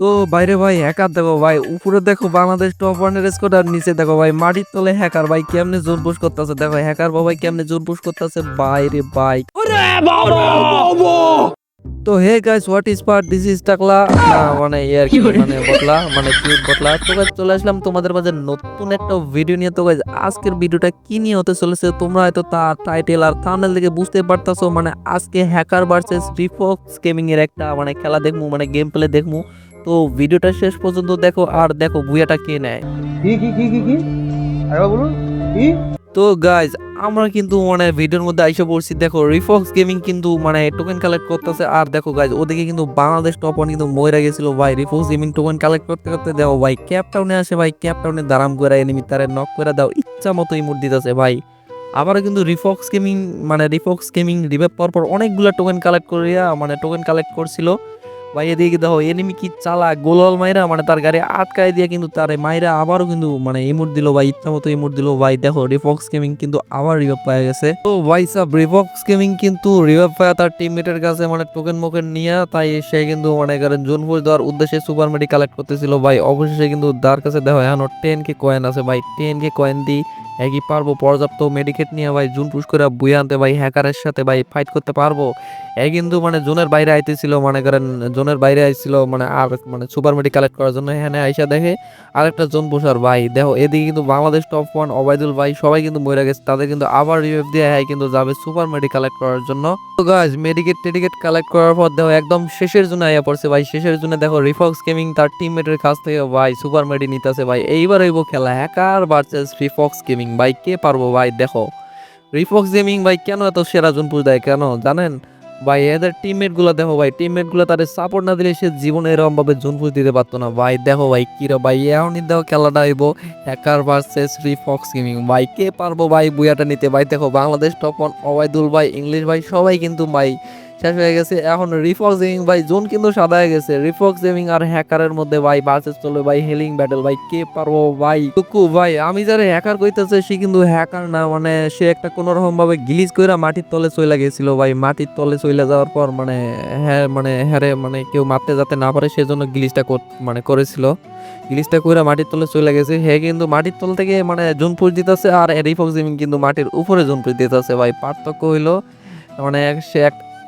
তো বাইরে ভাই হ্যাকার দেখো ভাই, উপরে দেখো বাংলাদেশ টপ ওয়ানের স্কোর আর নিচে দেখো ভাই মাটির তলে হ্যাকার ভাই কেমনে জোন পুশ করতেছে। দেখো হ্যাকার ভাই কেমনে জোন পুশ করতেছে বাইরে ভাই। তো hey guys, what is part, this is টাকলা না মানে ইয়ার কি মানে বটলা মানে কিউট বটলা। তো গাইস চলে আসলাম তোমাদের মাঝে নতুন একটা ভিডিও নিয়ে। তো গাইস আজকের ভিডিওটা কি নিয়ে হতে চলেছে তোমরা হয়তো তার টাইটেল আর থাম্বনেল দেখে বুঝতে পারতাছো। মানে আজকে হ্যাকার ভার্সেস রিফক্স গেমিং এর একটা মানে খেলা দেখমু, মানে গেম প্লে দেখমু। তো ভিডিওটা শেষ পর্যন্ত দেখো আর দেখো বুয়াটা কে নেয়। কি আরেকবার বলুন কি? তো গাইজ আমরা কিন্তু মানে ভিডিওর মধ্যে আইসা পড়ছি। দেখো রিফক্স গেমিং কিন্তু মানে টোকেন কালেক্ট করতেছে। আর দেখো গাইজ ওদিকে কিন্তু বাংলাদেশ টপ ওয়ান কিন্তু মইরা গেছিল ভাই। রিফক্স গেমিং টোকেন কালেক্ট করতে করতে দেখো ভাই ক্যাপ টাউনে আসে ভাই, ক্যাপ টাউনে দারাম করে এনিমি তারে নক করে দাও ইচ্ছা মতো ইমোট দিতেছে ভাই। আবারও কিন্তু রিফক্স গেমিং রিভাইভ পাওয়ার পর অনেকগুলা টোকেন কালেক্ট করিয়া মানে টোকেন কালেক্ট করছিল ভাই। এদিকে দেখো এনিমি কি চালা গোলাল মাইরা মানে তার গাড়ি আটকায় দিয়ে কিন্তু তার মাইরা আবারও কিন্তু মানে ইমোট দিল ভাই, ইচ্ছা মতো ইমোট দিল ভাই। দেখো রিফক্স গেমিং কিন্তু আবার রিভাইভ পাওয়া গেছে। তো ভাই সাব রিফক্স গেমিং কিন্তু রিভাইভ পায় তার টিমমেটের কাছে মানে টোকেন মোকেন নিয়ে, তাই সে কিন্তু মানে করেন জোন পুশ দেওয়ার উদ্দেশ্যে সুপার মেডি কালেক্ট করতেছিল ভাই। অবশেষে কিন্তু তার কাছে দেখো এখন 10k কয়েন আছে ভাই। 10k কয়েন দি একই পারবো পর্যাপ্ত মেডিকেট নিয়ে ভাই জোন পুশ করে বুয়ে আনতে ভাই হ্যাকারের সাথে ভাই ফাইট করতে পারবো। এই কিন্তু মানে জোনের বাইরে আইতেছিল মানে করেন জোনের বাইরে আইছিল মানে আর মানে সুপার মেডি কালেক্ট করার জন্য। এখানে আইসা দেখে আরেকটা জোন বসার ভাই। দেখো এদিকে কিন্তু বাংলাদেশ টপ ওয়ান ওবায়দুল ভাই সবাই কিন্তু মরে গেছে, তাদের কিন্তু আবার রিভাইভ দিয়ে হ্যাঁ কিন্তু যাবে সুপার মেডি কালেক্ট করার জন্য। তো গাইস মেডিকেট টেডিকেট কালেক্ট করার পর দেখো একদম শেষের জন্য আইয়া পড়ছে ভাই। শেষের জন্য দেখো রিফক্স গেমিং তার টিমমেটের কাছ থেকে ভাই সুপার মেডি নিতেছে ভাই। এইবার হইব খেলা হ্যাকার ভার্সেস রিফক্স গেমিং ভাই, কে পারবো ভাই। দেখো রিফক্স গেমিং ভাই কেন এত সেরা জোন পুশ দেয় কেন জানেন ভাই? এদের টিমমেট গুলো দেখো ভাই, টিমমেট গুলো তাদের সাপোর্ট না দিলে সে জীবনে এরকম ভাবে জোন পুশ দিতে পারতো না ভাই। দেখো ভাই কিরা ভাই এখনই দেখো খেলাটা হইব হ্যাকার ভার্সেস রিফক্স গেমিং ভাই, কে পারবো ভাই বুয়াটা নিতে ভাই। দেখো বাংলাদেশ টপ ওয়ান ওবায়দুল ভাই ইংলিশ ভাই সবাই কিন্তু ভাই শেষ হয়ে গেছে। এখন রিফক্স গেমিং ভাই জোন কিন্তু সাদা হয়ে গেছে। রিফক্স গেমিং আর হ্যাকারের মধ্যে ভাই ভার্সেস চলবে ভাই হেলিং ব্যাটল ভাই, কে পারবো ভাই। টুকু ভাই আমি যারা হ্যাকার কইতেছে সে কিন্তু হ্যাকার না, মানে সে একটা কোন রকম ভাবে গ্লিচ কইরা মাটির তলে চলে গেছিল ভাই। মাটির তলে চলে যাওয়ার পর মানে হ্যারে মানে কেউ মারতে যাতে না পারে সেজন্য গ্লিচটা মানে করেছিল। গ্লিচটা কইরা মাটির তলে চলে গেছে। হে কিন্তু মাটির তল থেকে মানে জোন পুশ দিতেছে আর রিফক্স গেমিং কিন্তু মাটির উপরে জোন পুশ দিতেছে ভাই। পার্থক্য হইলো মানে সে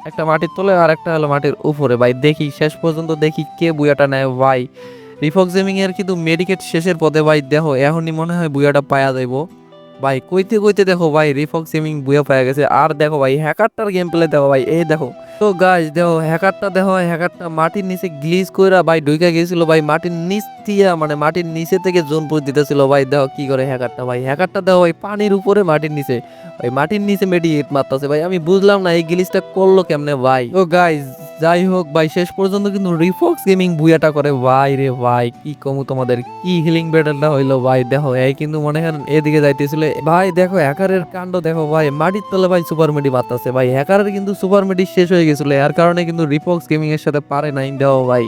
একটা মাটির তলে আর একটা হলো মাটির উপরে ভাই। দেখি শেষ পর্যন্ত দেখি কে বুয়াটা নেয় ভাই। রিফক্স গেমিং এর কিন্তু মেডিকেট শেষের পথে ভাই। দেখো এখনই মনে হয় বুয়াটা পায়া যাইবো ভাই। কইতে কইতে দেখো ভাই রিফক্স গেমিং বুয়া পায়া গেছে। আর দেখো ভাই হ্যাকারটার গেম প্লে দেখো ভাই, এই দেখো। তো গাইস দেখো হ্যাকারটা মাটির নিচে গ্লিচ কইরা ভাই ঢুইকা গেছিল ভাই। মাটির নিচ দিয়া মানে মাটির নিচে থেকে জোন পুশ দিতেছিল ভাই। দেখো কি করে হ্যাকারটা ভাই। হ্যাকারটা দেখো ভাই পানির উপরে মাটির নিচে ভাই, মাটির নিচে মেডিকেট মারতাছে ভাই। আমি বুঝলাম না এই গ্লিচটা করলো কেমনে ভাই। তো গাইস যাই হোক ভাই শেষ পর্যন্ত কিন্তু রিফক্স গেমিং বুয়াটা করে ভাই রে ভাই। কি কমু তোমাদের, কি হিলিং ব্যাটলটা হইলো ভাই। দেখো এই কিন্তু মনে হয় এদিকে যাইতেছিল ভাই। দেখো হ্যাকারের কাণ্ড দেখো ভাই, মাটির তলে ভাই সুপার মেডি মারতাছে ভাই। হ্যাকারের কিন্তু সুপার মেডি শেষ হয়ে গেছিল, এর কারণে কিন্তু রিফক্স গেমিং এর সাথে পারে নাই। দেখো ভাই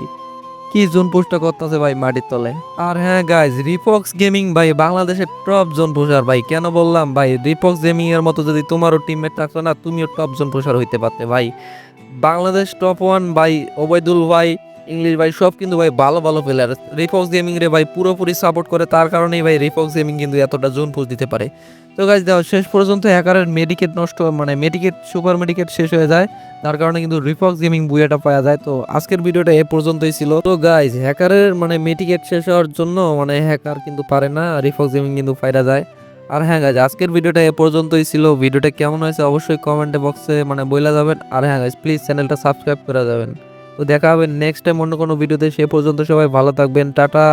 কি জোন পুশটা করতেছে ভাই মাটির তলে। আর হ্যাঁ গাইজ রিফক্স গেমিং ভাই বাংলাদেশের টপ জোন পুশার ভাই। কেন বললাম ভাই, রিফক্স গেমিং এর মতো যদি তোমারও টিমমেট থাকতো না তুমিও টপ জোন পুশার হইতে পারতে ভাই। বাংলাদেশ টপ ওয়ান ভাই ওবায়দুল ভাই ইংলিশ ভাই সব কিন্তু ভাই ভালো ভালো প্লেয়ার। রিফক্স গেমিং রে ভাই পুরোপুরি সাপোর্ট করে, তার কারণেই ভাই রিফক্স গেমিং কিন্তু এতটা জোন পুশ দিতে পারে। তো গাইজ দেখো শেষ পর্যন্ত হ্যাকারের মেডিকেট নষ্ট মানে মেডিকেট সুপার মেডিকেট শেষ হয়ে যায়, তার কারণে কিন্তু রিফক্স গেমিং বুয়াটা পাওয়া যায়। তো আজকের ভিডিওটা এ পর্যন্তই ছিল। তো গাইজ হ্যাকারের মানে মেডিকেট শেষ হওয়ার জন্য মানে হ্যাকার কিন্তু পারে না, রিফক্স গেমিং কিন্তু ফাইরা যায়। আর হ্যাঁ গাইজ আজকের ভিডিওটা এ পর্যন্তই ছিল। ভিডিওটা কেমন হয়েছে অবশ্যই কমেন্টে বক্সে মানে বইলা যাবেন। আর হ্যাঁ গাইজ প্লিজ চ্যানেলটা সাবস্ক্রাইব করে যাবেন। তো দেখা হবে নেক্সট টাইম অন্য কোনো ভিডিওতে। সে পর্যন্ত সবাই ভালো থাকবেন, টাটা।